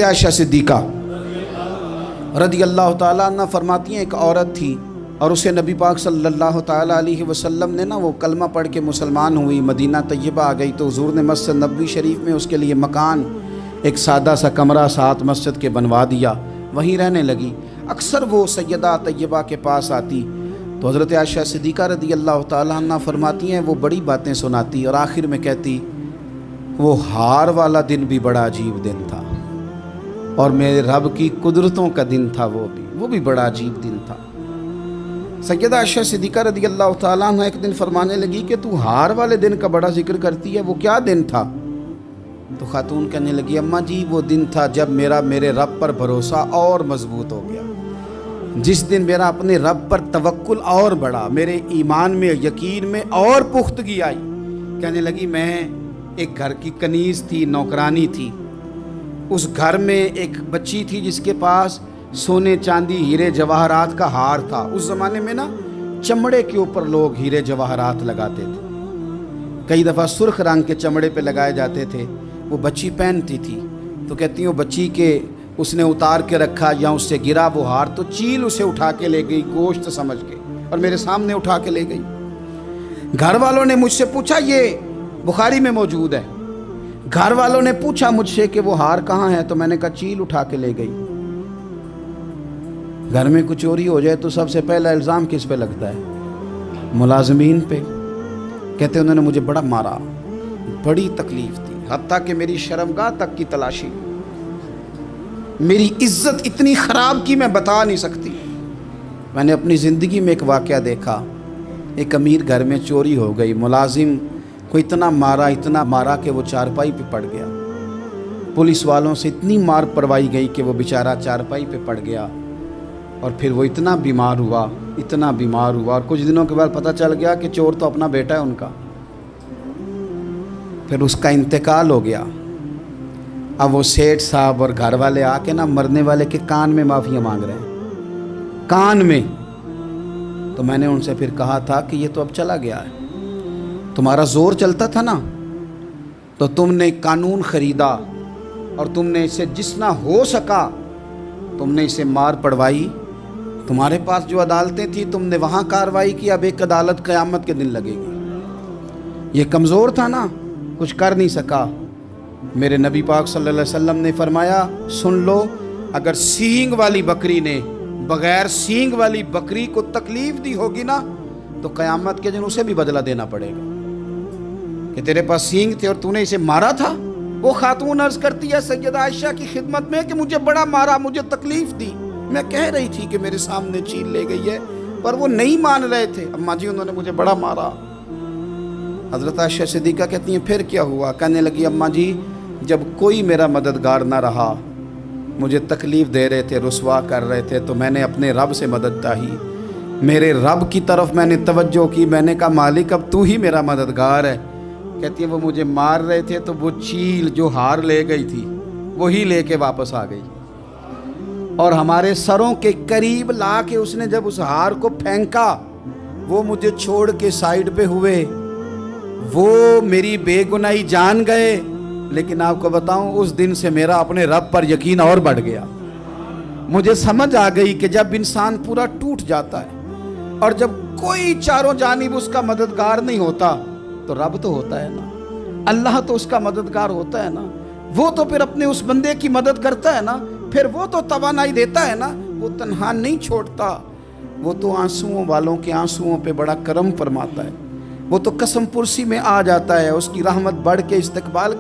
عائشہ صدیقہ رضی اللہ تعالیٰ عنہ فرماتی ہیں ایک عورت تھی اور اسے نبی پاک صلی اللہ تعالیٰ علیہ وسلم نے وہ کلمہ پڑھ کے مسلمان ہوئی، مدینہ طیبہ آ گئی تو حضور نے مسجد نبوی شریف میں اس کے لیے مکان، ایک سادہ سا کمرہ ساتھ مسجد کے بنوا دیا، وہیں رہنے لگی۔ اکثر وہ سیدہ طیبہ کے پاس آتی تو حضرت عائشہ صدیقہ رضی اللہ تعالیٰ عنہ فرماتی ہیں وہ بڑی باتیں سناتی اور آخر میں کہتی وہ ہار والا دن بھی بڑا عجیب دن تھا اور میرے رب کی قدرتوں کا دن تھا، وہ بھی بڑا عجیب دن تھا۔ سیدہ عائشہ صدیقہ رضی اللہ تعالیٰ عنہ ایک دن فرمانے لگی کہ تو ہار والے دن کا بڑا ذکر کرتی ہے، وہ کیا دن تھا؟ تو خاتون کہنے لگی اماں جی وہ دن تھا جب میرے رب پر بھروسہ اور مضبوط ہو گیا، جس دن میرا اپنے رب پر توکل اور بڑھا، میرے ایمان میں یقین میں اور پختگی آئی۔ کہنے لگی میں ایک گھر کی کنیز تھی، نوکرانی تھی، اس گھر میں ایک بچی تھی جس کے پاس سونے چاندی ہیرے جواہرات کا ہار تھا۔ اس زمانے میں چمڑے کے اوپر لوگ ہیرے جواہرات لگاتے تھے، کئی دفعہ سرخ رنگ کے چمڑے پہ لگائے جاتے تھے، وہ بچی پہنتی تھی تو کہتی ہیں وہ بچی کے اس نے اتار کے رکھا یا اس سے گرا وہ ہار تو چیل اسے اٹھا کے لے گئی گوشت سمجھ کے اور میرے سامنے اٹھا کے لے گئی۔ گھر والوں نے مجھ سے پوچھا، یہ بخاری میں موجود ہے، گھر والوں نے پوچھا مجھ سے کہ وہ ہار کہاں ہے تو میں نے کہا چیل اٹھا کے لے گئی۔ گھر میں کچھ چوری ہو جائے تو سب سے پہلا الزام کس پہ لگتا ہے؟ ملازمین پہ۔ کہتے انہوں نے مجھے بڑا مارا، بڑی تکلیف تھی، حتیٰ کہ میری شرمگاہ تک کی تلاشی، میری عزت اتنی خراب کی میں بتا نہیں سکتی۔ میں نے اپنی زندگی میں ایک واقعہ دیکھا، ایک امیر گھر میں چوری ہو گئی، ملازم کو اتنا مارا کہ وہ چارپائی پہ پڑ گیا، پولیس والوں سے اتنی مار پروائی گئی کہ وہ بیچارہ چارپائی پہ پڑ گیا اور پھر وہ اتنا بیمار ہوا اور کچھ دنوں کے بعد پتہ چل گیا کہ چور تو اپنا بیٹا ہے ان کا، پھر اس کا انتقال ہو گیا۔ اب وہ سیٹھ صاحب اور گھر والے آ کے مرنے والے کے کان میں معافی مانگ رہے ہیں، کان میں۔ تو میں نے ان سے پھر کہا تھا کہ یہ تو اب چلا گیا ہے، تمہارا زور چلتا تھا نا تو تم نے قانون خریدا اور تم نے اسے جتنا ہو سکا تم نے اسے مار پڑوائی، تمہارے پاس جو عدالتیں تھیں تم نے وہاں کارروائی کی، اب ایک عدالت قیامت کے دن لگے گی۔ یہ کمزور تھا نا، کچھ کر نہیں سکا۔ میرے نبی پاک صلی اللہ علیہ وسلم نے فرمایا سن لو، اگر سینگ والی بکری نے بغیر سینگ والی بکری کو تکلیف دی ہوگی نا تو قیامت کے دن اسے بھی بدلہ دینا پڑے گا کہ تیرے پاس سینگ تھے اور تو نے اسے مارا تھا۔ وہ خاتون عرض کرتی ہے سیدہ عائشہ کی خدمت میں کہ مجھے بڑا مارا، مجھے تکلیف دی، میں کہہ رہی تھی کہ میرے سامنے چیل لے گئی ہے پر وہ نہیں مان رہے تھے، اماں جی انہوں نے مجھے بڑا مارا۔ حضرت عائشہ صدیقہ کہتی ہیں پھر کیا ہوا؟ کہنے لگی اماں جی جب کوئی میرا مددگار نہ رہا، مجھے تکلیف دے رہے تھے، رسوا کر رہے تھے، تو میں نے اپنے رب سے مدد چاہی، میرے رب کی طرف میں نے توجہ کی، میں نے کہا مالک اب تو ہی میرا مددگار ہے۔ کہتی ہے وہ مجھے مار رہے تھے تو وہ چیل جو ہار لے گئی تھی وہی لے کے واپس آ گئی اور ہمارے سروں کے قریب لا کے اس نے جب اس ہار کو پھینکا وہ مجھے چھوڑ کے سائیڈ پہ ہوئے، وہ میری بے گناہی جان گئے، لیکن آپ کو بتاؤں اس دن سے میرا اپنے رب پر یقین اور بڑھ گیا۔ مجھے سمجھ آ گئی کہ جب انسان پورا ٹوٹ جاتا ہے اور جب کوئی چاروں جانب اس کا مددگار نہیں ہوتا تو رب تو ہوتا ہے نا، اللہ تو اس کا مددگار ہوتا ہے نا، وہ تو پھر اپنے اس بندے کی مدد کرتا ہے نا، پھر وہ تو توانائی دیتا ہے نا، وہ تنہا نہیں چھوڑتا، وہ تو آنسوؤں والوں کے آنسوؤں پہ بڑا کرم فرماتا ہے، وہ تو قسم پرسی میں آ جاتا ہے، اس کی رحمت بڑھ کے استقبال